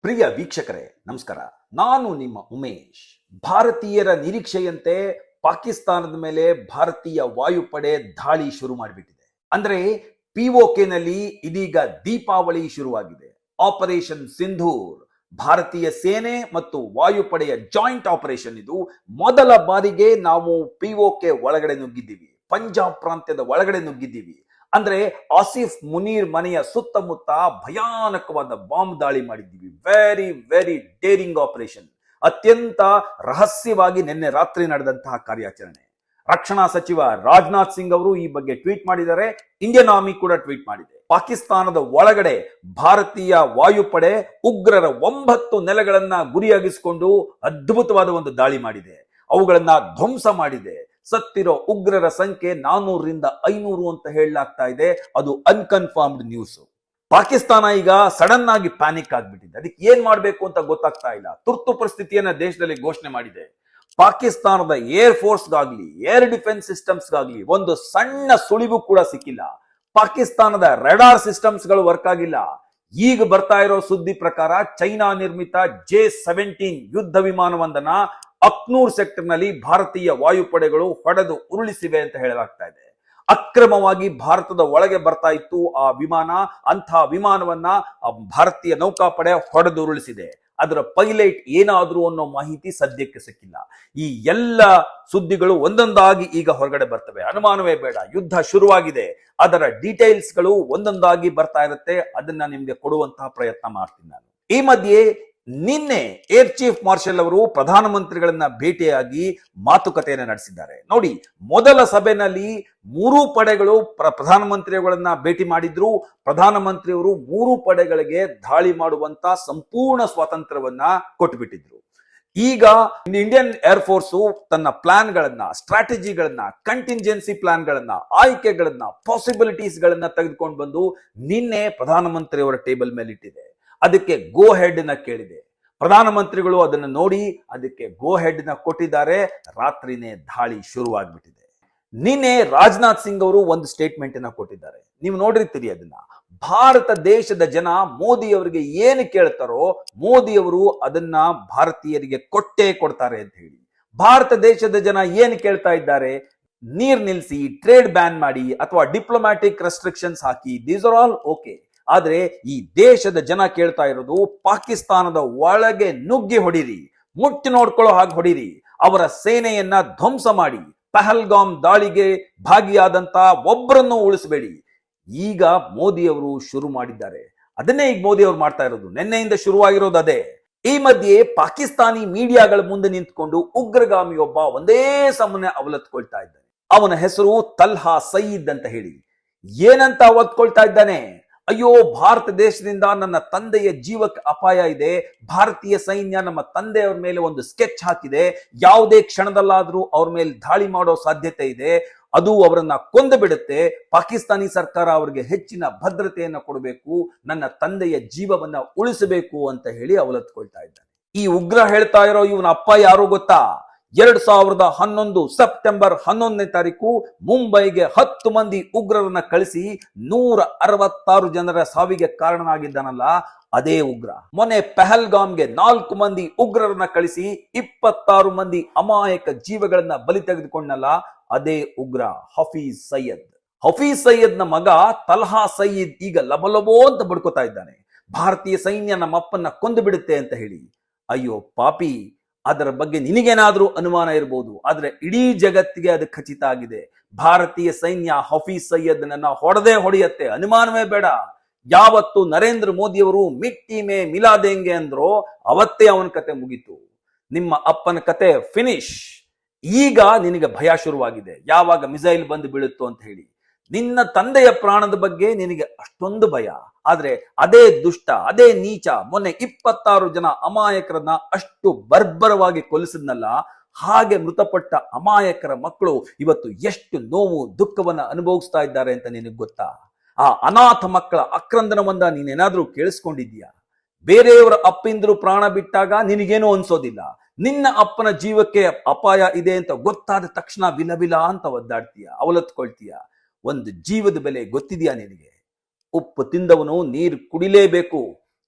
ಪ್ರಿಯ ವೀಕ್ಷಕರೇ ನಮಸ್ಕಾರ. ನಾನು ನಿಮ್ಮ ಉಮೇಶ್. ಭಾರತೀಯರ ನಿರೀಕ್ಷೆಯಂತೆ ಪಾಕಿಸ್ತಾನದ ಮೇಲೆ ಭಾರತೀಯ ವಾಯುಪಡೆ ದಾಳಿ ಶುರು ಮಾಡಿಬಿಟ್ಟಿದೆ. ಅಂದ್ರೆ ಪಿಒಕೆ ನಲ್ಲಿ ಇದೀಗ ದೀಪಾವಳಿ ಶುರುವಾಗಿದೆ. ಆಪರೇಷನ್ ಸಿಂಧೂರ್ ಭಾರತೀಯ ಸೇನೆ ಮತ್ತು ವಾಯುಪಡೆಯ ಜಾಯಿಂಟ್ ಆಪರೇಷನ್. ಇದು ಮೊದಲ ಬಾರಿಗೆ ನಾವು ಪಿಒಕೆ ಒಳಗಡೆ ನುಗ್ಗಿದ್ದೀವಿ, ಪಂಜಾಬ್ ಪ್ರಾಂತ್ಯದ ಒಳಗಡೆ ನುಗ್ಗಿದ್ದೀವಿ. ಅಂದ್ರೆ ಆಸಿಫ್ ಮುನೀರ್ ಮನೆಯ ಸುತ್ತಮುತ್ತ ಭಯಾನಕವಾದ ಬಾಂಬ್ ದಾಳಿ ಮಾಡಿದ್ದೀವಿ. Very very daring operation. ಅತ್ಯಂತ ರಹಸ್ಯವಾಗಿ ನಿನ್ನೆ ರಾತ್ರಿ ನಡೆದಂತಹ ಕಾರ್ಯಾಚರಣೆ. ರಕ್ಷಣಾ ಸಚಿವ ರಾಜನಾಥ್ ಸಿಂಗ್ ಅವರು ಈ ಬಗ್ಗೆ ಟ್ವೀಟ್ ಮಾಡಿದ್ದಾರೆ. ಇಂಡಿಯನ್ ಆರ್ಮಿ ಕೂಡ ಟ್ವೀಟ್ ಮಾಡಿದೆ. ಪಾಕಿಸ್ತಾನದ ಒಳಗಡೆ ಭಾರತೀಯ ವಾಯುಪಡೆ ಉಗ್ರರ 9 ನೆಲೆಗಳನ್ನ ಗುರಿಯಾಗಿಸಿಕೊಂಡು ಅದ್ಭುತವಾದ ಒಂದು ದಾಳಿ ಮಾಡಿದೆ. ಅವುಗಳನ್ನ ಧ್ವಂಸ ಮಾಡಿದೆ. ಸತ್ತಿರೋ ಉಗ್ರರ ಸಂಖ್ಯೆ 400ರಿಂದ 500 ಅಂತ ಹೇಳಲಾಗ್ತಾ ಇದೆ. ಅದು ಅನ್ಕನ್ಫರ್ಮ್ಡ್ ನ್ಯೂಸ್. ಪಾಕಿಸ್ತಾನ ಈಗ ಸಡನ್ ಆಗಿ ಪ್ಯಾನಿಕ್ ಆಗ್ಬಿಟ್ಟಿದೆ. ಅದಕ್ಕೆ ಏನ್ ಮಾಡ್ಬೇಕು ಅಂತ ಗೊತ್ತಾಗ್ತಾ ಇಲ್ಲ. ತುರ್ತು ಪರಿಸ್ಥಿತಿಯನ್ನ ದೇಶದಲ್ಲಿ ಘೋಷಣೆ ಮಾಡಿದೆ. ಪಾಕಿಸ್ತಾನದ ಏರ್ ಫೋರ್ಸ್ಗಾಗ್ಲಿ ಏರ್ ಡಿಫೆನ್ಸ್ ಸಿಸ್ಟಮ್ಸ್ಗಾಗ್ಲಿ ಒಂದು ಸಣ್ಣ ಸುಳಿವು ಕೂಡ ಸಿಕ್ಕಿಲ್ಲ. ಪಾಕಿಸ್ತಾನದ ರೆಡಾರ್ ಸಿಸ್ಟಮ್ಸ್ಗಳು ವರ್ಕ್ ಆಗಿಲ್ಲ. ಈಗ ಬರ್ತಾ ಇರೋ ಸುದ್ದಿ ಪ್ರಕಾರ ಚೈನಾ ನಿರ್ಮಿತ J-17 ಯುದ್ಧ ವಿಮಾನವೊಂದನ್ನ ಅಕ್ನೂರ್ ಸೆಕ್ಟರ್ ನಲ್ಲಿ ಭಾರತೀಯ ವಾಯುಪಡೆಗಳು ಹೊಡೆದು ಉರುಳಿಸಿವೆ ಅಂತ ಹೇಳಲಾಗ್ತಾ ಇದೆ. ಅಕ್ರಮವಾಗಿ ಭಾರತದ ಒಳಗೆ ಬರ್ತಾ ಇತ್ತು ಆ ವಿಮಾನ. ಅಂತಹ ವಿಮಾನವನ್ನ ಭಾರತೀಯ ನೌಕಾಪಡೆ ಹೊಡೆದು ಉರುಳಿಸಿದೆ. ಅದರ ಪೈಲಟ್ ಏನಾದ್ರು ಅನ್ನೋ ಮಾಹಿತಿ ಸದ್ಯಕ್ಕೆ ಸಿಕ್ಕಿಲ್ಲ. ಈ ಎಲ್ಲ ಸುದ್ದಿಗಳು ಒಂದೊಂದಾಗಿ ಈಗ ಹೊರಗಡೆ ಬರ್ತವೆ. ಅನುಮಾನವೇ ಬೇಡ, ಯುದ್ಧ ಶುರುವಾಗಿದೆ. ಅದರ ಡೀಟೇಲ್ಸ್ ಗಳು ಒಂದೊಂದಾಗಿ ಬರ್ತಾ ಇರುತ್ತೆ. ಅದನ್ನ ನಿಮ್ಗೆ ಕೊಡುವಂತಹ ಪ್ರಯತ್ನ ಮಾಡ್ತೀನಿ ನಾನು. ಈ ಮಧ್ಯೆ ನಿನ್ನೆ ಏರ್ ಚೀಫ್ ಮಾರ್ಷಲ್ ಅವರು ಪ್ರಧಾನಮಂತ್ರಿಗಳನ್ನ ಭೇಟಿಯಾಗಿ ಮಾತುಕತೆಯನ್ನು ನಡೆಸಿದ್ದಾರೆ. ನೋಡಿ, ಮೊದಲ ಸಭೆಯಲ್ಲಿ 3 ಪಡೆಗಳು ಪ್ರಧಾನಮಂತ್ರಿಗಳನ್ನ ಭೇಟಿ ಮಾಡಿದ್ರು. ಪ್ರಧಾನಮಂತ್ರಿಯವರು 3 ಪಡೆಗಳಿಗೆ ದಾಳಿ ಮಾಡುವಂತ ಸಂಪೂರ್ಣ ಸ್ವಾತಂತ್ರ್ಯವನ್ನ ಕೊಟ್ಟುಬಿಟ್ಟಿದ್ರು. ಈಗ ಇಂಡಿಯನ್ ಏರ್ ಫೋರ್ಸ್ ತನ್ನ ಪ್ಲಾನ್ ಗಳನ್ನ, ಸ್ಟ್ರಾಟಜಿಗಳನ್ನ, ಕಂಟಿಂಜೆನ್ಸಿ ಪ್ಲಾನ್ ಗಳನ್ನ, ಆಯ್ಕೆಗಳನ್ನ, ಪಾಸಿಬಿಲಿಟೀಸ್ ಗಳನ್ನ ತೆಗೆದುಕೊಂಡು ಬಂದು ನಿನ್ನೆ ಪ್ರಧಾನಮಂತ್ರಿಯವರ ಟೇಬಲ್ ಮೇಲೆ ಇಟ್ಟಿದೆ. ಅದಕ್ಕೆ ಗೋ ಹೆಡ್ ನ ಕೇಳಿದೆ. ಪ್ರಧಾನಮಂತ್ರಿಗಳು ಅದನ್ನು ನೋಡಿ ಅದಕ್ಕೆ ಗೋ ಹೆಡ್ ನ ಕೊಟ್ಟಿದ್ದಾರೆ. ರಾತ್ರಿನೇ ದಾಳಿ ಶುರುವಾಗ್ಬಿಟ್ಟಿದೆ. ನಿನ್ನೆ ರಾಜನಾಥ್ ಸಿಂಗ್ ಅವರು ಒಂದು ಸ್ಟೇಟ್ಮೆಂಟ್ ಅನ್ನ ಕೊಟ್ಟಿದ್ದಾರೆ. ನೀವು ನೋಡಿರ್ತೀರಿ ಅದನ್ನ. ಭಾರತ ದೇಶದ ಜನ ಮೋದಿ ಅವರಿಗೆ ಏನು ಕೇಳ್ತಾರೋ ಮೋದಿ ಅವರು ಅದನ್ನ ಭಾರತೀಯರಿಗೆ ಕೊಟ್ಟೇ ಕೊಡ್ತಾರೆ ಅಂತ ಹೇಳಿ. ಭಾರತ ದೇಶದ ಜನ ಏನು ಕೇಳ್ತಾ ಇದ್ದಾರೆ? ನೀರ್ ನಿಲ್ಸಿ, ಟ್ರೇಡ್ ಬ್ಯಾನ್ ಮಾಡಿ, ಅಥವಾ diplomatic restrictions hockey. These are all okay. ಆದ್ರೆ ಈ ದೇಶದ ಜನ ಕೇಳ್ತಾ ಇರೋದು ಪಾಕಿಸ್ತಾನದ ಒಳಗೆ ನುಗ್ಗಿ ಹೊಡಿರಿ, ಮುಟ್ಟಿ ನೋಡ್ಕೊಳ್ಳೋ ಹಾಗೆ ಹೊಡಿರಿ, ಅವರ ಸೇನೆಯನ್ನ ಧ್ವಂಸ ಮಾಡಿ, ಪಹಲ್ಗಾಮ್ ದಾಳಿಗೆ ಭಾಗಿಯಾದಂತ ಒಬ್ಬರನ್ನು ಉಳಿಸಬೇಡಿ. ಈಗ ಮೋದಿ ಅವರು ಶುರು ಮಾಡಿದ್ದಾರೆ. ಅದನ್ನೇ ಈಗ ಮೋದಿ ಅವರು ಮಾಡ್ತಾ ಇರೋದು. ನಿನ್ನೆಯಿಂದ ಶುರುವಾಗಿರೋದು ಅದೇ. ಈ ಮಧ್ಯೆ ಪಾಕಿಸ್ತಾನಿ ಮೀಡಿಯಾಗಳ ಮುಂದೆ ನಿಂತ್ಕೊಂಡು ಉಗ್ರಗಾಮಿಯೊಬ್ಬ ಒಂದೇ ಸಮನೆ ಅವಲತ್ಕೊಳ್ತಾ ಇದ್ದಾನೆ. ಅವನ ಹೆಸರು ತಲ್ಹಾ ಸಯೀದ್ ಅಂತ ಹೇಳಿ. ಏನಂತ ಅವತ್ಕೊಳ್ತಾ ಇದ್ದಾನೆ? ಅಯ್ಯೋ, ಭಾರತ ದೇಶದಿಂದ ನನ್ನ ತಂದೆಯ ಜೀವಕ್ಕೆ ಅಪಾಯ ಇದೆ. ಭಾರತೀಯ ಸೈನ್ಯ ನಮ್ಮ ತಂದೆಯವರ ಮೇಲೆ ಒಂದು ಸ್ಕೆಚ್ ಹಾಕಿದೆ. ಯಾವುದೇ ಕ್ಷಣದಲ್ಲಾದ್ರೂ ಅವ್ರ ಮೇಲೆ ದಾಳಿ ಮಾಡೋ ಸಾಧ್ಯತೆ ಇದೆ. ಅದು ಅವರನ್ನ ಕೊಂದು ಬಿಡುತ್ತೆ. ಪಾಕಿಸ್ತಾನಿ ಸರ್ಕಾರ ಅವರಿಗೆ ಹೆಚ್ಚಿನ ಭದ್ರತೆಯನ್ನ ಕೊಡಬೇಕು, ನನ್ನ ತಂದೆಯ ಜೀವವನ್ನ ಉಳಿಸಬೇಕು ಅಂತ ಹೇಳಿ ಅವಲತ್ಕೊಳ್ತಾ ಇದ್ದಾನೆ. ಈ ಉಗ್ರ ಹೇಳ್ತಾ ಇರೋ ಇವನ ಅಪ್ಪ ಯಾರು ಗೊತ್ತಾ? 2011 ಸೆಪ್ಟೆಂಬರ್ 11ನೇ ತಾರೀಕು ಮುಂಬೈಗೆ 10 ಮಂದಿ ಉಗ್ರರನ್ನ ಕಳಿಸಿ 166 ಜನರ ಸಾವಿಗೆ ಕಾರಣನಾಗಿದ್ದಾನಲ್ಲ, ಅದೇ ಉಗ್ರ. ಮೊನ್ನೆ ಪಹಲ್ಗಾಮ್ಗೆ 4 ಮಂದಿ ಉಗ್ರರನ್ನ ಕಳಿಸಿ 26 ಮಂದಿ ಅಮಾಯಕ ಜೀವಗಳನ್ನ ಬಲಿ ತೆಗೆದುಕೊಂಡಲ್ಲ, ಅದೇ ಉಗ್ರ ಹಫೀಜ್ ಸೈಯದ್. ಹಫೀಜ್ ಸೈಯದ್ ನ ಮಗ ತಲ್ಹಾ ಸಯೀದ್ ಈಗ ಲಬಲಬೋ ಅಂತ ಬಡ್ಕೋತಾ ಇದ್ದಾನೆ. ಭಾರತೀಯ ಸೈನ್ಯ ನಮ್ಮ ಅಪ್ಪನ್ನ ಕೊಂದು ಬಿಡುತ್ತೆ ಅಂತ ಹೇಳಿ. ಅಯ್ಯೋ ಪಾಪಿ, ಅದರ ಬಗ್ಗೆ ನಿನಗೇನಾದ್ರೂ ಅನುಮಾನ ಇರಬಹುದು, ಆದ್ರೆ ಇಡೀ ಜಗತ್ತಿಗೆ ಅದು ಖಚಿತ ಆಗಿದೆ. ಭಾರತೀಯ ಸೈನ್ಯ ಹಫೀಜ್ ಸೈಯದ್ ನನ್ನ ಹೊಡೆದೇ ಹೊಡೆಯತ್ತೆ, ಅನುಮಾನವೇ ಬೇಡ. ಯಾವತ್ತು ನರೇಂದ್ರ ಮೋದಿ ಅವರು ಮಿಟ್ಟಿ ಮೇ ಮಿಲಾದೆಂಗೆ ಅಂದ್ರೋ ಅವತ್ತೇ ಅವನ ಕತೆ ಮುಗೀತು. ನಿಮ್ಮ ಅಪ್ಪನ ಕತೆ ಫಿನಿಶ್. ಈಗ ನಿನಗೆ ಭಯ ಶುರುವಾಗಿದೆ, ಯಾವಾಗ ಮಿಸೈಲ್ ಬಂದು ಬೀಳುತ್ತೋ ಅಂತ ಹೇಳಿ. ನಿನ್ನ ತಂದೆಯ ಪ್ರಾಣದ ಬಗ್ಗೆ ನಿನಗೆ ಅಷ್ಟೊಂದು ಭಯ. ಆದ್ರೆ ಅದೇ ದುಷ್ಟ, ಅದೇ ನೀಚ ಮೊನ್ನೆ 26 ಜನ ಅಮಾಯಕರನ್ನ ಅಷ್ಟು ಬರ್ಬರವಾಗಿ ಕೊಲ್ಲಿಸಿದ್ನಲ್ಲ, ಹಾಗೆ ಮೃತಪಟ್ಟ ಅಮಾಯಕರ ಮಕ್ಕಳು ಇವತ್ತು ಎಷ್ಟು ನೋವು ದುಃಖವನ್ನ ಅನುಭವಿಸ್ತಾ ಇದ್ದಾರೆ ಅಂತ ನಿನಗೆ ಗೊತ್ತಾ? ಆ ಅನಾಥ ಮಕ್ಕಳ ಆಕ್ರಂದನವನ್ನ ನೀನೇನಾದ್ರೂ ಕೇಳಿಸ್ಕೊಂಡಿದ್ಯಾ? ಬೇರೆಯವರ ಅಪ್ಪಿಂದ್ರು ಪ್ರಾಣ ಬಿಟ್ಟಾಗ ನಿನಗೇನೋ ಅನ್ಸೋದಿಲ್ಲ. ನಿನ್ನ ಅಪ್ಪನ ಜೀವಕ್ಕೆ ಅಪಾಯ ಇದೆ ಅಂತ ಗೊತ್ತಾದ ತಕ್ಷಣ ವಿಲವಿಲ ಅಂತ ಒದ್ದಾಡ್ತೀಯ, ಅವಲತ್ಕೊಳ್ತೀಯ. ಒಂದು ಜೀವದ ಬೆಲೆ ಗೊತ್ತಿದೆಯಾ ನಿನಗೆ? ಉಪ್ಪು ತಿಂದವನು ನೀರು ಕುಡಿಲೇಬೇಕು.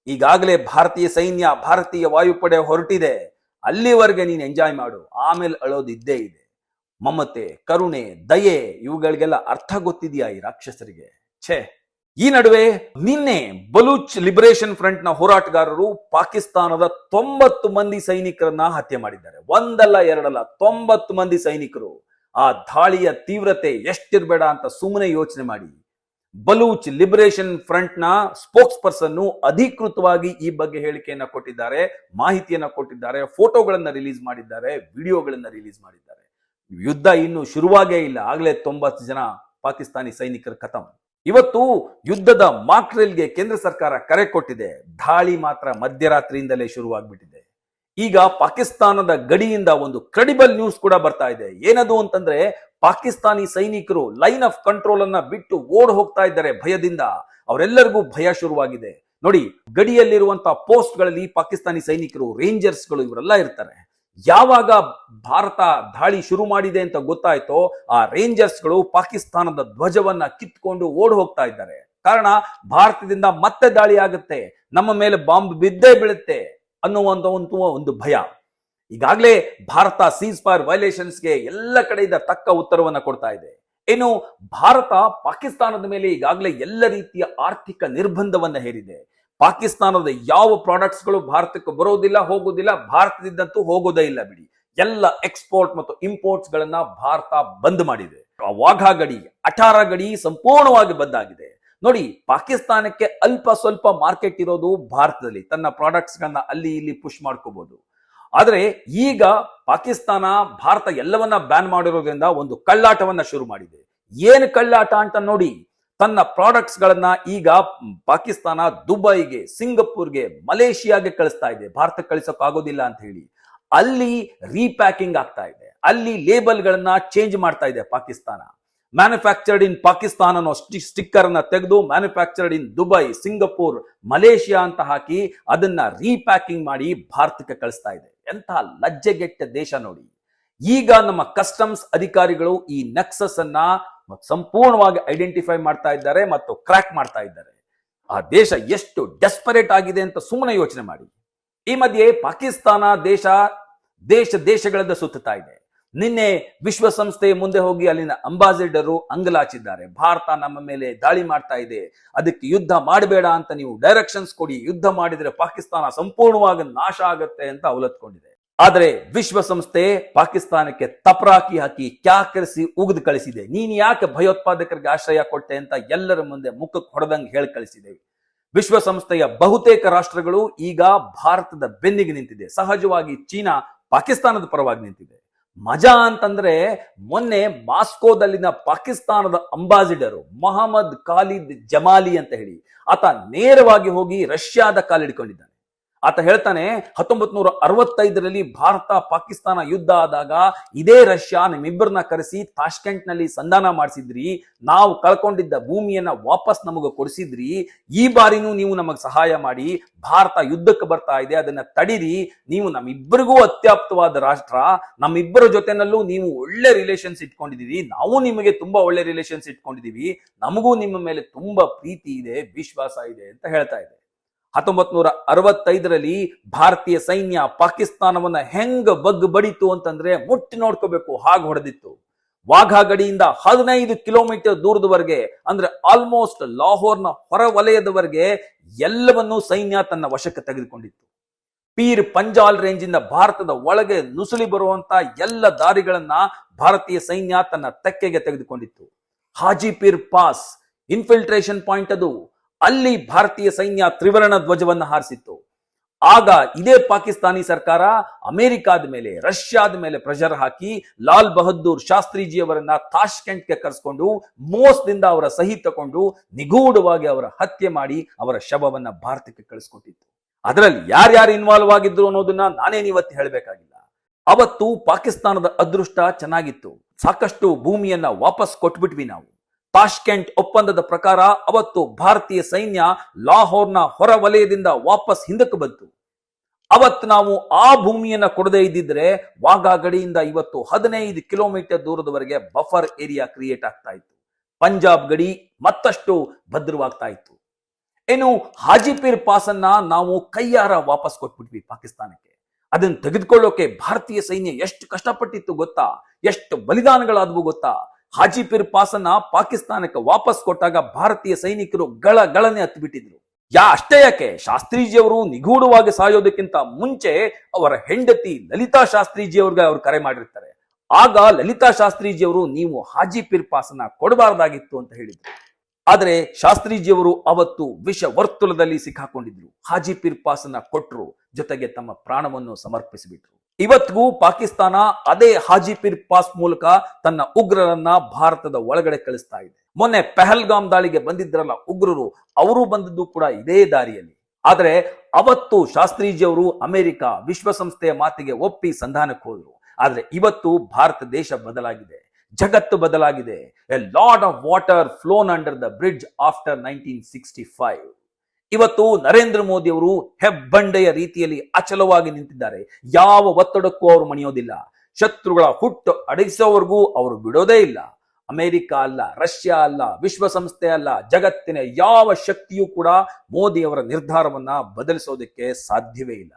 ಈಗಾಗಲೇ ಭಾರತೀಯ ಸೈನ್ಯ, ಭಾರತೀಯ ವಾಯುಪಡೆ ಹೊರಟಿದೆ. ಅಲ್ಲಿವರೆಗೆ ನೀನು ಎಂಜಾಯ್ ಮಾಡು, ಆಮೇಲೆ ಅಳೋದು ಇದ್ದೇ ಇದೆ. ಮಮತೆ, ಕರುಣೆ, ದಯೆ ಇವುಗಳಿಗೆಲ್ಲ ಅರ್ಥ ಗೊತ್ತಿದೆಯಾ ಈ ರಾಕ್ಷಸರಿಗೆ? ಛೇ. ಈ ನಡುವೆ ನಿನ್ನೆ ಬಲೂಚ್ ಲಿಬರೇಷನ್ ಫ್ರಂಟ್ ನ ಹೋರಾಟಗಾರರು ಪಾಕಿಸ್ತಾನದ 90 ಮಂದಿ ಸೈನಿಕರನ್ನ ಹತ್ಯೆ ಮಾಡಿದ್ದಾರೆ. ಒಂದಲ್ಲ ಎರಡಲ್ಲ 90 ಮಂದಿ ಸೈನಿಕರು. ಆ ದಾಳಿಯ ತೀವ್ರತೆ ಎಷ್ಟಿರ್ಬೇಡ ಅಂತ ಸುಮ್ಮನೆ ಯೋಚನೆ ಮಾಡಿ. ಬಲೂಚ್ ಲಿಬರೇಷನ್ ಫ್ರಂಟ್ ನ ಸ್ಪೋಕ್ಸ್ ಪರ್ಸನ್ ಅಧಿಕೃತವಾಗಿ ಈ ಬಗ್ಗೆ ಹೇಳಿಕೆಯನ್ನ ಕೊಟ್ಟಿದ್ದಾರೆ, ಮಾಹಿತಿಯನ್ನ ಕೊಟ್ಟಿದ್ದಾರೆ, ಫೋಟೋಗಳನ್ನ ರಿಲೀಸ್ ಮಾಡಿದ್ದಾರೆ, ವಿಡಿಯೋಗಳನ್ನ ರಿಲೀಸ್ ಮಾಡಿದ್ದಾರೆ. ಯುದ್ಧ ಇನ್ನು ಶುರುವಾಗೇ ಇಲ್ಲ, ಆಗ್ಲೇ 90 ಜನ ಪಾಕಿಸ್ತಾನಿ ಸೈನಿಕರ ಖತಮ್. ಇವತ್ತು ಯುದ್ಧದ ಮಾಕ್ ಡ್ರಿಲ್ಗೆ ಕೇಂದ್ರ ಸರ್ಕಾರ ಕರೆ ಕೊಟ್ಟಿದೆ. ದಾಳಿ ಮಾತ್ರ ಮಧ್ಯರಾತ್ರಿಯಿಂದಲೇ ಶುರುವಾಗ್ಬಿಟ್ಟಿದೆ. ಈಗ ಪಾಕಿಸ್ತಾನದ ಗಡಿಯಿಂದ ಒಂದು ಕ್ರೆಡಿಬಲ್ ನ್ಯೂಸ್ ಕೂಡ ಬರ್ತಾ ಇದೆ. ಏನದು ಅಂತಂದ್ರೆ, ಪಾಕಿಸ್ತಾನಿ ಸೈನಿಕರು ಲೈನ್ ಆಫ್ ಕಂಟ್ರೋಲ್ ಅನ್ನ ಬಿಟ್ಟು ಓಡ್ ಹೋಗ್ತಾ ಇದ್ದಾರೆ ಭಯದಿಂದ. ಅವರೆಲ್ಲರಿಗೂ ಭಯ ಶುರುವಾಗಿದೆ. ನೋಡಿ, ಗಡಿಯಲ್ಲಿರುವಂತಹ ಪೋಸ್ಟ್ ಗಳಲ್ಲಿ ಪಾಕಿಸ್ತಾನಿ ಸೈನಿಕರು, ರೇಂಜರ್ಸ್ಗಳು ಇವರೆಲ್ಲ ಇರ್ತಾರೆ. ಯಾವಾಗ ಭಾರತ ದಾಳಿ ಶುರು ಮಾಡಿದೆ ಅಂತ ಗೊತ್ತಾಯ್ತೋ, ಆ ರೇಂಜರ್ಸ್ಗಳು ಪಾಕಿಸ್ತಾನದ ಧ್ವಜವನ್ನ ಕಿತ್ಕೊಂಡು ಓಡ್ ಹೋಗ್ತಾ ಇದ್ದಾರೆ. ಕಾರಣ, ಭಾರತದಿಂದ ಮತ್ತೆ ದಾಳಿ ಆಗುತ್ತೆ, ನಮ್ಮ ಮೇಲೆ ಬಾಂಬ್ ಬಿದ್ದೇ ಬೀಳುತ್ತೆ ಅನ್ನುವಂತ ಒಂದು ಭಯ. ಈಗಾಗಲೇ ಭಾರತ ಸೀಸ್ ಫೈರ್ ವೈಲೇಷನ್ಸ್ಗೆ ಎಲ್ಲ ಕಡೆಯಿಂದ ತಕ್ಕ ಉತ್ತರವನ್ನ ಕೊಡ್ತಾ ಇದೆ. ಇನ್ನು ಭಾರತ ಪಾಕಿಸ್ತಾನದ ಮೇಲೆ ಈಗಾಗಲೇ ಎಲ್ಲ ರೀತಿಯ ಆರ್ಥಿಕ ನಿರ್ಬಂಧವನ್ನ ಹೇರಿದೆ. ಪಾಕಿಸ್ತಾನದ ಯಾವ ಪ್ರಾಡಕ್ಟ್ಸ್ ಗಳು ಭಾರತಕ್ಕೆ ಬರೋದಿಲ್ಲ, ಹೋಗೋದಿಲ್ಲ, ಭಾರತದಿಂದಂತೂ ಹೋಗೋದೇ ಇಲ್ಲ ಬಿಡಿ. ಎಲ್ಲ ಎಕ್ಸ್ಪೋರ್ಟ್ ಮತ್ತು ಇಂಪೋರ್ಟ್ಸ್ ಗಳನ್ನ ಭಾರತ ಬಂದ್ ಮಾಡಿದೆ. ವಾಘಾ ಗಡಿ, ಅಠಾರ ಗಡಿ ಸಂಪೂರ್ಣವಾಗಿ ಬಂದಾಗಿದೆ. ನೋಡಿ, ಪಾಕಿಸ್ತಾನಕ್ಕೆ ಅಲ್ಪ ಸ್ವಲ್ಪ ಮಾರ್ಕೆಟ್ ಇರೋದು ಭಾರತದಲ್ಲಿ, ತನ್ನ ಪ್ರಾಡಕ್ಟ್ಸ್ ಗಳನ್ನ ಅಲ್ಲಿ ಇಲ್ಲಿ ಪುಷ್ ಮಾಡ್ಕೋಬಹುದು. ಆದ್ರೆ ಈಗ ಪಾಕಿಸ್ತಾನ, ಭಾರತ ಎಲ್ಲವನ್ನ ಬ್ಯಾನ್ ಮಾಡಿರೋದ್ರಿಂದ ಒಂದು ಕಳ್ಳಾಟವನ್ನ ಶುರು ಮಾಡಿದೆ. ಏನು ಕಳ್ಳಾಟ ಅಂತ ನೋಡಿ, ತನ್ನ ಪ್ರಾಡಕ್ಟ್ಸ್ ಗಳನ್ನ ಈಗ ಪಾಕಿಸ್ತಾನ ದುಬೈಗೆ, ಸಿಂಗಪೂರ್ಗೆ, ಮಲೇಷಿಯಾಗೆ ಕಳಿಸ್ತಾ ಇದೆ. ಭಾರತಕ್ಕೆ ಕಳಿಸೋಕೆ ಆಗೋದಿಲ್ಲ ಅಂತ ಹೇಳಿ ಅಲ್ಲಿ ರೀಪ್ಯಾಕಿಂಗ್ ಆಗ್ತಾ ಇದೆ. ಅಲ್ಲಿ ಲೇಬಲ್ ಗಳನ್ನ ಚೇಂಜ್ ಮಾಡ್ತಾ ಇದೆ ಪಾಕಿಸ್ತಾನ. ಮ್ಯಾನುಫ್ಯಾಕ್ಚರ್ಡ್ ಇನ್ ಪಾಕಿಸ್ತಾನ ಅನ್ನೋ ಸ್ಟಿಕ್ಕರ್ ಅನ್ನ ತೆಗೆದು manufactured in Dubai, Singapore, Malaysia ಅಂತ ಹಾಕಿ ಅದನ್ನ ರೀಪ್ಯಾಕಿಂಗ್ ಮಾಡಿ ಭಾರತಕ್ಕೆ ಕಳಿಸ್ತಾ ಇದೆ. ಎಂತ ಲಜ್ಜೆಗೆಟ್ಟ ದೇಶ ನೋಡಿ. ಈಗ ನಮ್ಮ ಕಸ್ಟಮ್ಸ್ ಅಧಿಕಾರಿಗಳು ಈ ನೆಕ್ಸಸ್ ಅನ್ನ ಸಂಪೂರ್ಣವಾಗಿ ಐಡೆಂಟಿಫೈ ಮಾಡ್ತಾ ಇದ್ದಾರೆ ಮತ್ತು ಕ್ರ್ಯಾಕ್ ಮಾಡ್ತಾ ಇದ್ದಾರೆ. ಆ ದೇಶ ಎಷ್ಟು ಡೆಸ್ಪರೇಟ್ ಆಗಿದೆ ಅಂತ ಸುಮ್ಮನೆ ಯೋಚನೆ ಮಾಡಿ. ಈ ಮಧ್ಯೆ ಪಾಕಿಸ್ತಾನ ದೇಶಗಳಿಂದ ಸುತ್ತಾ ಇದೆ. ನಿನ್ನೆ ವಿಶ್ವಸಂಸ್ಥೆ ಮುಂದೆ ಹೋಗಿ ಅಲ್ಲಿನ ಅಂಬಾಸಿಡರು ಅಂಗಲಾಚಿದ್ದಾರೆ. ಭಾರತ ನಮ್ಮ ಮೇಲೆ ದಾಳಿ ಮಾಡ್ತಾ ಇದೆ, ಅದಕ್ಕೆ ಯುದ್ಧ ಮಾಡಬೇಡ ಅಂತ ನೀವು ಡೈರೆಕ್ಷನ್ಸ್ ಕೊಡಿ, ಯುದ್ಧ ಮಾಡಿದ್ರೆ ಪಾಕಿಸ್ತಾನ ಸಂಪೂರ್ಣವಾಗಿ ನಾಶ ಆಗತ್ತೆ ಅಂತ ಅವಲತ್ಕೊಂಡಿದೆ. ಆದ್ರೆ ವಿಶ್ವಸಂಸ್ಥೆ ಪಾಕಿಸ್ತಾನಕ್ಕೆ ತಪರಾಕಿ ಹಾಕಿ ಕ್ಯಾಕರಿಸಿ ಉಗಿದು ಕಳಿಸಿದೆ. ನೀನ್ ಯಾಕೆ ಭಯೋತ್ಪಾದಕರಿಗೆ ಆಶ್ರಯ ಕೊಟ್ಟೆ ಅಂತ ಎಲ್ಲರ ಮುಂದೆ ಮುಖಕ್ಕೆ ಹೊಡೆದಂಗೆ ಹೇಳಿ ಕಳಿಸಿದೆ. ವಿಶ್ವಸಂಸ್ಥೆಯ ಬಹುತೇಕ ರಾಷ್ಟ್ರಗಳು ಈಗ ಭಾರತದ ಬೆನ್ನಿಗೆ ನಿಂತಿದೆ. ಸಹಜವಾಗಿ ಚೀನಾ ಪಾಕಿಸ್ತಾನದ ಪರವಾಗಿ ನಿಂತಿದೆ. ಮಜಾ ಅಂತಂದ್ರೆ, ಮೊನ್ನೆ ಮಾಸ್ಕೋದಲ್ಲಿನ ಪಾಕಿಸ್ತಾನದ ಅಂಬಾಸಿಡರು ಮೊಹಮ್ಮದ್ ಖಾಲಿದ್ ಜಮಾಲಿ ಅಂತ ಹೇಳಿ ಆತ ನೇರವಾಗಿ ಹೋಗಿ ರಷ್ಯಾದ ಕಾಲಿಡ್ಕೊಂಡಿದ್ದಾನೆ. ಆತ ಹೇಳ್ತಾನೆ, 1965ರಲ್ಲಿ ಭಾರತ ಪಾಕಿಸ್ತಾನ ಯುದ್ಧ ಆದಾಗ ಇದೇ ರಷ್ಯಾ ನಿಮ್ಮಿಬ್ಬರನ್ನ ಕರೆಸಿ ತಾಷ್ಕೆಂಟ್ ನಲ್ಲಿ ಸಂಧಾನ ಮಾಡಿಸಿದ್ರಿ, ನಾವು ಕಳ್ಕೊಂಡಿದ್ದ ಭೂಮಿಯನ್ನ ವಾಪಸ್ ನಮಗೆ ಕೊಡಿಸಿದ್ರಿ, ಈ ಬಾರಿನೂ ನೀವು ನಮಗೆ ಸಹಾಯ ಮಾಡಿ, ಭಾರತ ಯುದ್ಧಕ್ಕೆ ಬರ್ತಾ ಇದೆ, ಅದನ್ನ ತಡೀರಿ, ನೀವು ನಮ್ಮಿಬ್ಬರಿಗೂ ಅತ್ಯಾಪ್ತವಾದ ರಾಷ್ಟ್ರ, ನಮ್ಮಿಬ್ಬರ ಜೊತೆನಲ್ಲೂ ನೀವು ಒಳ್ಳೆ ರಿಲೇಷನ್ಸ್ ಇಟ್ಕೊಂಡಿದೀವಿ, ನಾವು ನಿಮಗೆ ತುಂಬಾ ಒಳ್ಳೆ ರಿಲೇಷನ್ಸ್ ಇಟ್ಕೊಂಡಿದೀವಿ, ನಮಗೂ ನಿಮ್ಮ ಮೇಲೆ ತುಂಬಾ ಪ್ರೀತಿ ಇದೆ, ವಿಶ್ವಾಸ ಇದೆ ಅಂತ ಹೇಳ್ತಾ ಇದೆ. 1965ರಲ್ಲಿ ಭಾರತೀಯ ಸೈನ್ಯ ಪಾಕಿಸ್ತಾನವನ್ನ ಹೆಂಗ ಬಡಿತು ಅಂತಂದ್ರೆ ಮುಟ್ಟಿ ನೋಡ್ಕೋಬೇಕು, ಹಾಗೆ ಹೊಡೆದಿತ್ತು. ವಾಘಾ ಗಡಿಯಿಂದ 15 ಕಿಲೋಮೀಟರ್ ದೂರದವರೆಗೆ, ಅಂದ್ರೆ ಆಲ್ಮೋಸ್ಟ್ ಲಾಹೋರ್ನ ಹೊರ ವಲಯದವರೆಗೆ ಎಲ್ಲವನ್ನೂ ಸೈನ್ಯ ತನ್ನ ವಶಕ್ಕೆ ತೆಗೆದುಕೊಂಡಿತ್ತು. ಪೀರ್ ಪಂಜಾಲ್ ರೇಂಜ್ ಇಂದ ಭಾರತದ ಒಳಗೆ ನುಸುಳಿ ಬರುವಂತ ಎಲ್ಲ ದಾರಿಗಳನ್ನ ಭಾರತೀಯ ಸೈನ್ಯ ತನ್ನ ತೆಕ್ಕೆಗೆ ತೆಗೆದುಕೊಂಡಿತ್ತು. ಹಾಜಿಪೀರ್ ಪಾಸ್ ಇನ್ಫಿಲ್ಟ್ರೇಷನ್ ಪಾಯಿಂಟ್ ಅದು, ಅಲ್ಲಿ ಭಾರತೀಯ ಸೈನ್ಯ ತ್ರಿವರ್ಣ ಧ್ವಜವನ್ನು ಹಾರಿಸಿತ್ತು. ಆಗ ಇದೇ ಪಾಕಿಸ್ತಾನಿ ಸರ್ಕಾರ ಅಮೆರಿಕಾದ ಮೇಲೆ, ರಷ್ಯಾದ ಮೇಲೆ ಪ್ರೆಷರ್ ಹಾಕಿ ಲಾಲ್ ಬಹದ್ದೂರ್ ಶಾಸ್ತ್ರಿಜಿ ಅವರನ್ನ ತಾಷ್ಕೆಂಟ್ಗೆ ಕರೆಸ್ಕೊಂಡು ಮೋಸದಿಂದ ಅವರ ಸಹಿ ತಗೊಂಡು ನಿಗೂಢವಾಗಿ ಅವರ ಹತ್ಯೆ ಮಾಡಿ ಅವರ ಶವವನ್ನ ಭಾರತಕ್ಕೆ ಕಳಿಸ್ಕೊಟ್ಟಿತ್ತು. ಅದರಲ್ಲಿ ಯಾರ್ಯಾರು ಇನ್ವಾಲ್ವ್ ಆಗಿದ್ರು ಅನ್ನೋದನ್ನ ನಾನೇನು ಇವತ್ತು ಹೇಳಬೇಕಾಗಿಲ್ಲ. ಅವತ್ತು ಪಾಕಿಸ್ತಾನದ ಅದೃಷ್ಟ ಚೆನ್ನಾಗಿತ್ತು, ಸಾಕಷ್ಟು ಭೂಮಿಯನ್ನ ವಾಪಸ್ ಕೊಟ್ಬಿಟ್ವಿ ನಾವು. ತಾಷ್ಕೆಂಟ್ ಒಪ್ಪಂದದ ಪ್ರಕಾರ ಅವತ್ತು ಭಾರತೀಯ ಸೈನ್ಯ ಲಾಹೋರ್ನ ಹೊರ ವಲಯದಿಂದ ವಾಪಸ್ ಹಿಂದಕ್ಕೆ ಬಂತು. ಅವತ್ತು ನಾವು ಆ ಭೂಮಿಯನ್ನ ಕೊಡದೇ ಇದ್ದಿದ್ರೆ ವಾಘಾ ಗಡಿಯಿಂದ ಇವತ್ತು 15 ಕಿಲೋಮೀಟರ್ ದೂರದವರೆಗೆ ಬಫರ್ ಏರಿಯಾ ಕ್ರಿಯೇಟ್ ಆಗ್ತಾ ಇತ್ತು. ಪಂಜಾಬ್ ಗಡಿ ಮತ್ತಷ್ಟು ಭದ್ರವಾಗ್ತಾ ಇತ್ತು. ಏನು ಹಾಜಿಪೀರ್ ಪಾಸ್ ಅನ್ನ ನಾವು ಕೈಯಾರ ವಾಪಸ್ ಕೊಟ್ಬಿಟ್ವಿ ಪಾಕಿಸ್ತಾನಕ್ಕೆ. ಅದನ್ನ ತೆಗೆದುಕೊಳ್ಳೋಕೆ ಭಾರತೀಯ ಸೈನ್ಯ ಎಷ್ಟು ಕಷ್ಟಪಟ್ಟಿತ್ತು ಗೊತ್ತಾ, ಎಷ್ಟು ಬಲಿದಾನಗಳಾದವು ಗೊತ್ತಾ. ಹಾಜಿಪೀರ್ ಪಾಸ್ ಅನ್ನ ಪಾಕಿಸ್ತಾನಕ್ಕೆ ವಾಪಸ್ ಕೊಟ್ಟಾಗ ಭಾರತೀಯ ಸೈನಿಕರು ಗಳನೆ ಹತ್ತು ಬಿಟ್ಟಿದ್ರು. ಅಷ್ಟೇ ಯಾಕೆ, ಶಾಸ್ತ್ರೀಜಿಯವರು ನಿಗೂಢವಾಗಿ ಸಾಯೋದಕ್ಕಿಂತ ಮುಂಚೆ ಅವರ ಹೆಂಡತಿ ಲಲಿತಾ ಶಾಸ್ತ್ರೀಜಿಯವ್ರಿಗೆ ಅವ್ರು ಕರೆ ಮಾಡಿರ್ತಾರೆ. ಆಗ ಲಲಿತಾ ಶಾಸ್ತ್ರೀಜಿಯವರು ನೀವು ಹಾಜಿಪೀರ್ ಪಾಸ್ ಅನ್ನ ಕೊಡಬಾರ್ದಾಗಿತ್ತು ಅಂತ ಹೇಳಿದ್ರು. ಆದರೆ ಶಾಸ್ತ್ರೀಜಿಯವರು ಅವತ್ತು ವಿಷ ವರ್ತುಲದಲ್ಲಿ ಸಿಕ್ಕಾಕೊಂಡಿದ್ರು. ಹಾಜಿಪೀರ್ ಪಾಸ್ ಅನ್ನ ಕೊಟ್ಟರು, ಜೊತೆಗೆ ತಮ್ಮ ಪ್ರಾಣವನ್ನು ಸಮರ್ಪಿಸಿಬಿಟ್ರು. ಇವತ್ತಿಗೂ ಪಾಕಿಸ್ತಾನ ಅದೇ ಹಾಜಿಪೀರ್ ಪಾಸ್ ಮೂಲಕ ತನ್ನ ಉಗ್ರರನ್ನ ಭಾರತದ ಒಳಗಡೆ ಕಳಿಸ್ತಾ ಇದೆ. ಮೊನ್ನೆ ಪಹಲ್ಗಾಮ್ ದಾಳಿಗೆ ಬಂದಿದ್ರಲ್ಲ ಉಗ್ರರು, ಅವರು ಬಂದಿದ್ದು ಕೂಡ ಇದೇ ದಾರಿಯಲ್ಲಿ. ಆದ್ರೆ ಅವತ್ತು ಶಾಸ್ತ್ರೀಜಿಯವರು ಅಮೆರಿಕ ವಿಶ್ವಸಂಸ್ಥೆಯ ಮಾತಿಗೆ ಒಪ್ಪಿ ಸಂಧಾನಕ್ಕೆ ಹೋದ್ರು. ಆದ್ರೆ ಇವತ್ತು ಭಾರತ ದೇಶ ಬದಲಾಗಿದೆ, ಜಗತ್ತು ಬದಲಾಗಿದೆ. A lot of water ಫ್ಲೋನ್ under the bridge after 1965. ಇವತ್ತು ನರೇಂದ್ರ ಮೋದಿ ಅವರು ಹೆಬ್ಬಂಡೆಯ ರೀತಿಯಲ್ಲಿ ಅಚಲವಾಗಿ ನಿಂತಿದ್ದಾರೆ. ಯಾವ ಒತ್ತಡಕ್ಕೂ ಅವರು ಮಣಿಯೋದಿಲ್ಲ. ಶತ್ರುಗಳ ಹುಟ್ಟು ಅಡಗಿಸೋವರೆಗೂ ಅವರು ಬಿಡೋದೇ ಇಲ್ಲ. ಅಮೆರಿಕ ಅಲ್ಲ, ರಷ್ಯಾ ಅಲ್ಲ, ವಿಶ್ವಸಂಸ್ಥೆ ಅಲ್ಲ, ಜಗತ್ತಿನ ಯಾವ ಶಕ್ತಿಯೂ ಕೂಡ ಮೋದಿಯವರ ನಿರ್ಧಾರವನ್ನ ಬದಲಿಸೋದಕ್ಕೆ ಸಾಧ್ಯವೇ ಇಲ್ಲ.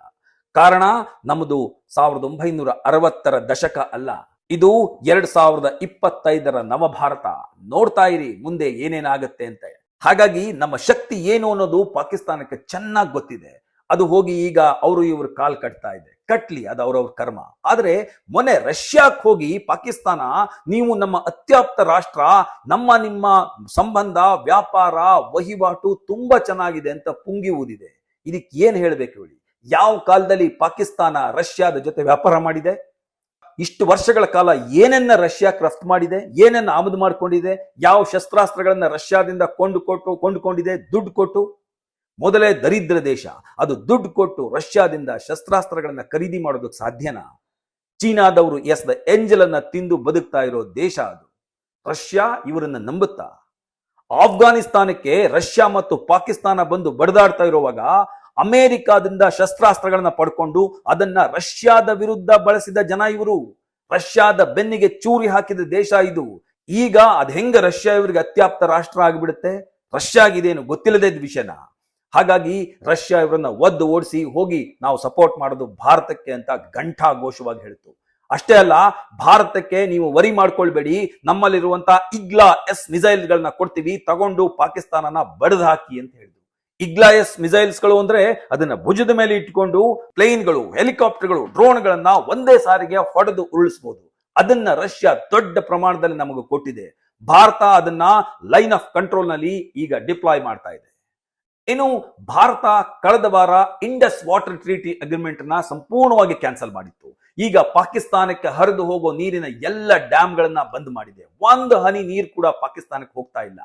ಕಾರಣ ನಮ್ಮದು 1960ರ ದಶಕ ಅಲ್ಲ, ಇದು 2025ರ ನವಭಾರತ. ನೋಡ್ತಾ ಇರಿ ಮುಂದೆ ಏನೇನಾಗತ್ತೆ ಅಂತ. ಹಾಗಾಗಿ ನಮ್ಮ ಶಕ್ತಿ ಏನು ಅನ್ನೋದು ಪಾಕಿಸ್ತಾನಕ್ಕೆ ಚೆನ್ನಾಗಿ ಗೊತ್ತಿದೆ. ಅದು ಹೋಗಿ ಈಗ ಅವರು ಇವರು ಕಾಲ್ ಕಟ್ತಾ ಇದೆ, ಕಟ್ಲಿ, ಅದು ಅವ್ರವ್ರ ಕರ್ಮ. ಆದ್ರೆ ಮೊನ್ನೆ ರಷ್ಯಾಕ್ಕೆ ಹೋಗಿ ಪಾಕಿಸ್ತಾನ ನೀವು ನಮ್ಮ ಅತ್ಯಾಪ್ತ ರಾಷ್ಟ್ರ, ನಿಮ್ಮ ಸಂಬಂಧ, ವ್ಯಾಪಾರ, ವಹಿವಾಟು ತುಂಬಾ ಚೆನ್ನಾಗಿದೆ ಅಂತ ಪುಂಗಿ ಊದಿದೆ. ಇದಕ್ಕೆ ಏನ್ ಹೇಳ್ಬೇಕು ಹೇಳಿ? ಯಾವ ಕಾಲದಲ್ಲಿ ಪಾಕಿಸ್ತಾನ ರಷ್ಯಾದ ಜೊತೆ ವ್ಯಾಪಾರ ಮಾಡಿದೆ? ಇಷ್ಟು ವರ್ಷಗಳ ಕಾಲ ಏನನ್ನ ರಷ್ಯಾಕ್ಕೆ ರಫ್ತು ಮಾಡಿದೆ, ಏನನ್ನ ಆಮದು ಮಾಡ್ಕೊಂಡಿದೆ, ಯಾವ ಶಸ್ತ್ರಾಸ್ತ್ರಗಳನ್ನ ರಷ್ಯಾದಿಂದ ಕೊಂಡುಕೊಂಡಿದೆ ದುಡ್ಡು ಕೊಟ್ಟು? ಮೊದಲೇ ದರಿದ್ರ ದೇಶ, ಅದು ದುಡ್ಡು ಕೊಟ್ಟು ರಷ್ಯಾದಿಂದ ಶಸ್ತ್ರಾಸ್ತ್ರಗಳನ್ನ ಖರೀದಿ ಮಾಡೋದಕ್ಕೆ ಸಾಧ್ಯನಾ? ಚೀನಾದವರು ದ ಏಂಜಲ್ ಅನ್ನ ತಿಂದು ಬದುಕ್ತಾ ಇರೋ ದೇಶ ಅದು. ರಷ್ಯಾ ಇವರನ್ನ ನಂಬುತ್ತಾ? ಆಫ್ಘಾನಿಸ್ತಾನಕ್ಕೆ ರಷ್ಯಾ ಮತ್ತು ಪಾಕಿಸ್ತಾನ ಬಂದು ಬಡದಾಡ್ತಾ ಇರುವಾಗ ಅಮೆರಿಕಾದಿಂದ ಶಸ್ತ್ರಾಸ್ತ್ರಗಳನ್ನ ಪಡ್ಕೊಂಡು ಅದನ್ನ ರಷ್ಯಾದ ವಿರುದ್ಧ ಬಳಸಿದ ಜನ ಇವರು. ರಷ್ಯಾದ ಬೆನ್ನಿಗೆ ಚೂರಿ ಹಾಕಿದ ದೇಶ ಇದು. ಈಗ ಅದ್ ಹೆಂಗ ರಷ್ಯಾ ಇವರಿಗೆ ಅತ್ಯಾಪ್ತ ರಾಷ್ಟ್ರ ಆಗಿಬಿಡುತ್ತೆ? ರಷ್ಯಾಗಿದೇನು ಗೊತ್ತಿಲ್ಲದ ವಿಷಯನ. ಹಾಗಾಗಿ ರಷ್ಯಾ ಇವರನ್ನ ಒದ್ದು ಓಡಿಸಿ ಹೋಗಿ ನಾವು ಸಪೋರ್ಟ್ ಮಾಡೋದು ಭಾರತಕ್ಕೆ ಅಂತ ಘಂಟಾಘೋಷವಾಗಿ ಹೇಳ್ತು. ಅಷ್ಟೇ ಅಲ್ಲ, ಭಾರತಕ್ಕೆ ನೀವು ವರಿ ಮಾಡ್ಕೊಳ್ಬೇಡಿ, ನಮ್ಮಲ್ಲಿರುವಂತಹ ಇಗ್ಲಾ-ಎಸ್ ಮಿಸೈಲ್ಗಳನ್ನ ಕೊಡ್ತೀವಿ, ತಗೊಂಡು ಪಾಕಿಸ್ತಾನನ ಬಡದು ಹಾಕಿ ಅಂತ ಹೇಳಿದ್ರು. ಇಗ್ಲಾ-ಎಸ್ ಮಿಸೈಲ್ಸ್ಗಳು ಅಂದ್ರೆ ಅದನ್ನ ಭುಜದ ಮೇಲೆ ಇಟ್ಕೊಂಡು ಪ್ಲೇನ್ಗಳು, ಹೆಲಿಕಾಪ್ಟರ್ಗಳು, ಡ್ರೋನ್ಗಳನ್ನ ಒಂದೇ ಸಾರಿಗೆ ಹೊಡೆದು ಉರುಳಿಸಬಹುದು. ಅದನ್ನ ರಷ್ಯಾ ದೊಡ್ಡ ಪ್ರಮಾಣದಲ್ಲಿ ನಮಗೆ ಕೊಟ್ಟಿದೆ. ಭಾರತ ಅದನ್ನ ಲೈನ್ ಆಫ್ ಕಂಟ್ರೋಲ್ ನಲ್ಲಿ ಈಗ ಡಿಪ್ಲಾಯ್ ಮಾಡ್ತಾ ಇದೆ. ಇನ್ನು ಭಾರತ ಕಳೆದ ವಾರ ಇಂಡಸ್ ವಾಟರ್ ಟ್ರೀಟಿ ಅಗ್ರಿಮೆಂಟ್ ನ ಸಂಪೂರ್ಣವಾಗಿ ಕ್ಯಾನ್ಸಲ್ ಮಾಡಿತ್ತು. ಈಗ ಪಾಕಿಸ್ತಾನಕ್ಕೆ ಹರಿದು ಹೋಗೋ ನೀರಿನ ಎಲ್ಲ ಡ್ಯಾಮ್ ಗಳನ್ನ ಬಂದ್ ಮಾಡಿದೆ. ಒಂದು ಹನಿ ನೀರು ಕೂಡ ಪಾಕಿಸ್ತಾನಕ್ಕೆ ಹೋಗ್ತಾ ಇಲ್ಲ.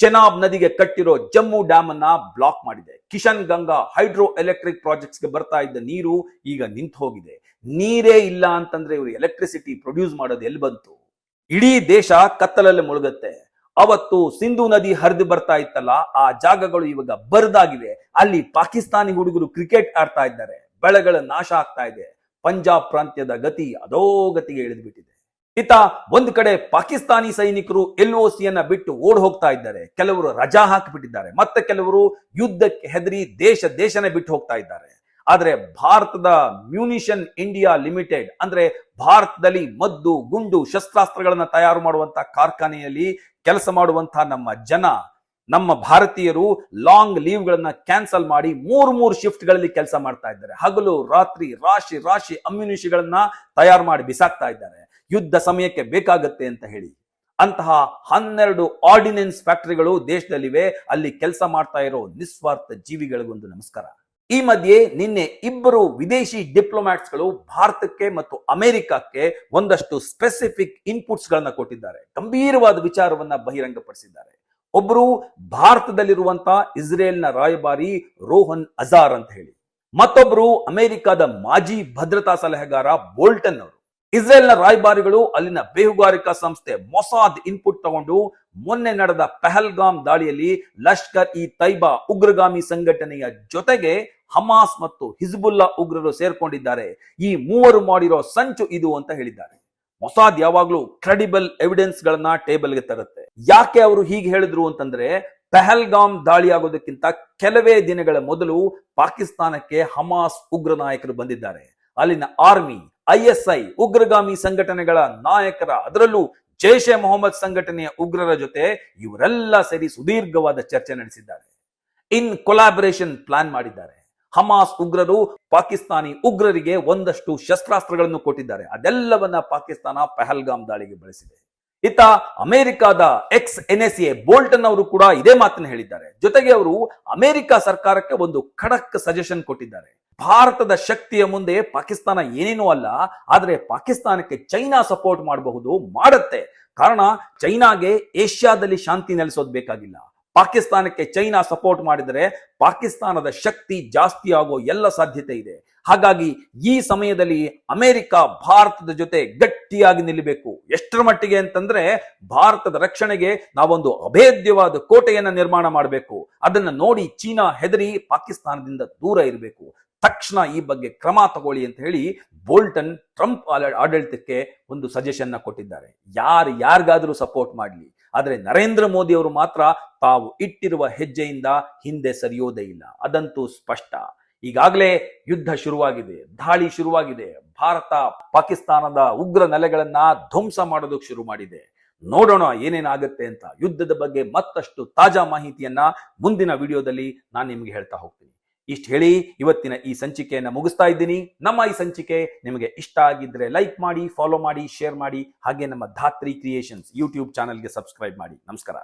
ಚೆನಾಬ್ ನದಿಗೆ ಕಟ್ಟಿರೋ ಜಮ್ಮು ಡ್ಯಾಮ್ ಅನ್ನ ಬ್ಲಾಕ್ ಮಾಡಿದೆ. Kishan Ganga hydro electric projects ಗೆ ಬರ್ತಾ ಇದ್ದ ನೀರು ಈಗ ನಿಂತು ಹೋಗಿದೆ. ನೀರೇ ಇಲ್ಲ ಅಂತಂದ್ರೆ ಇವರು ಎಲೆಕ್ಟ್ರಿಸಿಟಿ ಪ್ರೊಡ್ಯೂಸ್ ಮಾಡೋದು ಎಲ್ಲಿ ಬಂತು? ಇಡೀ ದೇಶ ಕತ್ತಲಲ್ಲಿ ಮುಳುಗತ್ತೆ. ಅವತ್ತು ಸಿಂಧು ನದಿ ಹರಿದು ಬರ್ತಾ ಇತ್ತಲ್ಲ, ಆ ಜಾಗಗಳು ಇವಾಗ ಬರದಾಗಿವೆ. ಅಲ್ಲಿ ಪಾಕಿಸ್ತಾನಿ ಹುಡುಗರು ಕ್ರಿಕೆಟ್ ಆಡ್ತಾ ಇದ್ದಾರೆ. ಬೆಳೆಗಳ ನಾಶ ಆಗ್ತಾ ಇದೆ. ಪಂಜಾಬ್ ಪ್ರಾಂತ್ಯದ ಗತಿ ಅಧೋಗತಿಗೆ ಇಳಿದ್ಬಿಟ್ಟಿದೆ. ಇತ್ತ ಒಂದ್ ಕಡೆ ಪಾಕಿಸ್ತಾನಿ ಸೈನಿಕರು LOCಯನ್ನ ಬಿಟ್ಟು ಓಡ್ ಹೋಗ್ತಾ ಇದ್ದಾರೆ. ಕೆಲವರು ರಜಾ ಹಾಕಿಬಿಟ್ಟಿದ್ದಾರೆ, ಮತ್ತೆ ಕೆಲವರು ಯುದ್ಧಕ್ಕೆ ಹೆದರಿ ದೇಶನೇ ಬಿಟ್ಟು ಹೋಗ್ತಾ ಇದ್ದಾರೆ. ಆದ್ರೆ ಭಾರತದ ಮ್ಯೂನಿಷನ್ ಇಂಡಿಯಾ ಲಿಮಿಟೆಡ್ ಅಂದ್ರೆ ಭಾರತದಲ್ಲಿ ಮದ್ದು, ಗುಂಡು, ಶಸ್ತ್ರಾಸ್ತ್ರಗಳನ್ನ ತಯಾರು ಮಾಡುವಂತಹ ಕಾರ್ಖಾನೆಯಲ್ಲಿ ಕೆಲಸ ಮಾಡುವಂತಹ ನಮ್ಮ ಭಾರತೀಯರು ಲಾಂಗ್ ಲೀವ್ ಗಳನ್ನ ಕ್ಯಾನ್ಸಲ್ ಮಾಡಿ ಮೂರು ಶಿಫ್ಟ್ ಗಳಲ್ಲಿ ಕೆಲಸ ಮಾಡ್ತಾ ಇದ್ದಾರೆ. ಹಗಲು ರಾತ್ರಿ ರಾಶಿ ಅಮ್ಯುನಿಷನ್ಗಳನ್ನ ತಯಾರು ಮಾಡಿ ಬಿಸಾಕ್ತಾ ಇದ್ದಾರೆ, ಯುದ್ಧ ಸಮಯಕ್ಕೆ ಬೇಕಾಗತ್ತೆ ಅಂತ ಹೇಳಿ. ಅಂತಹ 12 ಆರ್ಡಿನೆನ್ಸ್ ಫ್ಯಾಕ್ಟರಿಗಳು ದೇಶದಲ್ಲಿವೆ. ಅಲ್ಲಿ ಕೆಲಸ ಮಾಡ್ತಾ ಇರೋ ನಿಸ್ವಾರ್ಥ ಜೀವಿಗಳಿಗೊಂದು ನಮಸ್ಕಾರ. ಈ ಮಧ್ಯೆ ನಿನ್ನೆ ಇಬ್ಬರು ವಿದೇಶಿ ಡಿಪ್ಲೊಮ್ಯಾಟ್ಸ್ ಗಳು ಭಾರತಕ್ಕೆ ಮತ್ತು ಅಮೆರಿಕಕ್ಕೆ ಒಂದಷ್ಟು ಸ್ಪೆಸಿಫಿಕ್ ಇನ್ಪುಟ್ಸ್ ಗಳನ್ನ ಕೊಟ್ಟಿದ್ದಾರೆ. ಗಂಭೀರವಾದ ವಿಚಾರವನ್ನ ಬಹಿರಂಗಪಡಿಸಿದ್ದಾರೆ. ಒಬ್ಬರು ಭಾರತದಲ್ಲಿರುವಂತಹ ಇಸ್ರೇಲ್ನ ರಾಯಭಾರಿ ರೋಹನ್ ಅಜಾರ್ ಅಂತ ಹೇಳಿ, ಮತ್ತೊಬ್ಬರು ಅಮೆರಿಕದ ಮಾಜಿ ಭದ್ರತಾ ಸಲಹೆಗಾರ ಬೋಲ್ಟನ್ ಅವರು. ಇಸ್ರೇಲ್ನ ರಾಯಭಾರಿಗಳು ಅಲ್ಲಿನ ಬೇಹುಗಾರಿಕಾ ಸಂಸ್ಥೆ ಮೊಸಾದ್ ಇನ್ಪುಟ್ ತಗೊಂಡು ಮೊನ್ನೆ ನಡೆದ ಪಹಲ್ಗಾಮ್ ದಾಳಿಯಲ್ಲಿ ಲಷ್ಕರ್ ಇ ತೈಬಾ ಉಗ್ರಗಾಮಿ ಸಂಘಟನೆಯ ಜೊತೆಗೆ ಹಮಾಸ್ ಮತ್ತು ಹಿಜ್ಬುಲ್ಲಾ ಉಗ್ರರು ಸೇರ್ಕೊಂಡಿದ್ದಾರೆ. ಈ ಮೂವರು ಮಾಡಿರೋ ಸಂಚು ಇದು ಅಂತ ಹೇಳಿದ್ದಾರೆ. ಮೊಸಾದ್ ಯಾವಾಗ್ಲೂ ಕ್ರೆಡಿಬಲ್ ಎವಿಡೆನ್ಸ್ ಗಳನ್ನ ಟೇಬಲ್ಗೆ ತರುತ್ತೆ. ಯಾಕೆ ಅವರು ಹೀಗೆ ಹೇಳಿದ್ರು ಅಂತಂದ್ರೆ, ಪಹಲ್ಗಾಮ್ ದಾಳಿ ಆಗೋದಕ್ಕಿಂತ ಕೆಲವೇ ದಿನಗಳ ಮೊದಲು ಪಾಕಿಸ್ತಾನಕ್ಕೆ ಹಮಾಸ್ ಉಗ್ರ ನಾಯಕರು ಬಂದಿದ್ದಾರೆ. ಅಲ್ಲಿನ ಆರ್ಮಿ, ISI ಉಗ್ರಗಾಮಿ ಸಂಘಟನೆಗಳ ನಾಯಕರ, ಅದರಲ್ಲೂ ಜೈಷ್ ಎ ಮೊಹಮ್ಮದ್ ಸಂಘಟನೆಯ ಉಗ್ರರ ಜೊತೆ ಇವರೆಲ್ಲ ಸೇರಿ ಸುದೀರ್ಘವಾದ ಚರ್ಚೆ ನಡೆಸಿದ್ದಾರೆ. ಇನ್ ಕೊಲಾಬರೇಷನ್ ಪ್ಲಾನ್ ಮಾಡಿದ್ದಾರೆ. ಹಮಾಸ್ ಉಗ್ರರು ಪಾಕಿಸ್ತಾನಿ ಉಗ್ರರಿಗೆ ಒಂದಷ್ಟು ಶಸ್ತ್ರಾಸ್ತ್ರಗಳನ್ನು ಕೊಟ್ಟಿದ್ದಾರೆ. ಅದೆಲ್ಲವನ್ನ ಪಾಕಿಸ್ತಾನ ಪಹಲ್ಗಾಮ್ ದಾಳಿಗೆ ಬಳಸಿದೆ. ಇತ್ತ ಅಮೆರಿಕದ NSA ಬೋಲ್ಟನ್ ಅವರು ಕೂಡ ಇದೇ ಮಾತನ್ನು ಹೇಳಿದ್ದಾರೆ. ಜೊತೆಗೆ ಅವರು ಅಮೆರಿಕ ಸರ್ಕಾರಕ್ಕೆ ಒಂದು ಖಡಕ್ ಸಜೆಷನ್ ಕೊಟ್ಟಿದ್ದಾರೆ. ಭಾರತದ ಶಕ್ತಿಯ ಮುಂದೆ ಪಾಕಿಸ್ತಾನ ಏನೇನೂ ಅಲ್ಲ, ಆದ್ರೆ ಪಾಕಿಸ್ತಾನಕ್ಕೆ ಚೈನಾ ಸಪೋರ್ಟ್ ಮಾಡಬಹುದು, ಮಾಡುತ್ತೆ. ಕಾರಣ ಚೈನಾಗೆ ಏಷ್ಯಾದಲ್ಲಿ ಶಾಂತಿ ನೆಲೆಸೋದು ಬೇಕಾಗಿಲ್ಲ. ಪಾಕಿಸ್ತಾನಕ್ಕೆ ಚೈನಾ ಸಪೋರ್ಟ್ ಮಾಡಿದರೆ ಪಾಕಿಸ್ತಾನದ ಶಕ್ತಿ ಜಾಸ್ತಿ ಆಗೋ ಎಲ್ಲ ಸಾಧ್ಯತೆ ಇದೆ. ಹಾಗಾಗಿ ಈ ಸಮಯದಲ್ಲಿ ಅಮೆರಿಕ ಭಾರತದ ಜೊತೆ ಗಟ್ಟಿಯಾಗಿ ನಿಲ್ಲಬೇಕು. ಎಷ್ಟರ ಮಟ್ಟಿಗೆ ಅಂತಂದ್ರೆ, ಭಾರತದ ರಕ್ಷಣೆಗೆ ನಾವೊಂದು ಅಭೇದ್ಯವಾದ ಕೋಟೆಯನ್ನ ನಿರ್ಮಾಣ ಮಾಡಬೇಕು. ಅದನ್ನ ನೋಡಿ ಚೀನಾ ಹೆದರಿ ಪಾಕಿಸ್ತಾನದಿಂದ ದೂರ ಇರಬೇಕು. ತಕ್ಷಣ ಈ ಬಗ್ಗೆ ಕ್ರಮ ತಗೊಳ್ಳಿ ಅಂತ ಹೇಳಿ ಬೋಲ್ಟನ್ ಟ್ರಂಪ್ ಆಡಳಿತಕ್ಕೆ ಒಂದು ಸಜೆಷನ್ ಕೊಟ್ಟಿದ್ದಾರೆ. ಯಾರಿಗಾದ್ರೂ ಸಪೋರ್ಟ್ ಮಾಡಲಿ, ಆದ್ರೆ ನರೇಂದ್ರ ಮೋದಿ ಅವರು ಮಾತ್ರ ತಾವು ಇಟ್ಟಿರುವ ಹೆಜ್ಜೆಯಿಂದ ಹಿಂದೆ ಸರಿಯೋದೇ ಇಲ್ಲ. ಅದಂತೂ ಸ್ಪಷ್ಟ. ಈಗಾಗಲೇ ಯುದ್ಧ ಶುರುವಾಗಿದೆ, ದಾಳಿ ಶುರುವಾಗಿದೆ. ಭಾರತ ಪಾಕಿಸ್ತಾನದ ಉಗ್ರ ನೆಲೆಗಳನ್ನ ಧ್ವಂಸ ಮಾಡೋದಕ್ಕೆ ಶುರು ಮಾಡಿದೆ. ನೋಡೋಣ ಏನೇನಾಗುತ್ತೆ ಅಂತ. ಯುದ್ಧದ ಬಗ್ಗೆ ಮತ್ತಷ್ಟು ತಾಜಾ ಮಾಹಿತಿಯನ್ನ ಮುಂದಿನ ವಿಡಿಯೋದಲ್ಲಿ ನಾನು ನಿಮ್ಗೆ ಹೇಳ್ತಾ ಹೋಗ್ತೀನಿ. ಇಷ್ಟು ಹೇಳಿ ಇವತ್ತಿನ ಈ ಸಂಚಿಕೆಯನ್ನ ಮುಗಿಸ್ತಾ ಇದ್ದೀನಿ. ನಮ್ಮ ಈ ಸಂಚಿಕೆ ನಿಮಗೆ ಇಷ್ಟ ಆಗಿದ್ರೆ ಲೈಕ್ ಮಾಡಿ, ಫಾಲೋ ಮಾಡಿ, ಶೇರ್ ಮಾಡಿ. ಹಾಗೆ ನಮ್ಮ ಧಾತ್ರಿ ಕ್ರಿಯೇಷನ್ಸ್ ಯೂಟ್ಯೂಬ್ ಚಾನೆಲ್ಗೆ ಸಬ್ಸ್ಕ್ರೈಬ್ ಮಾಡಿ. ನಮಸ್ಕಾರ.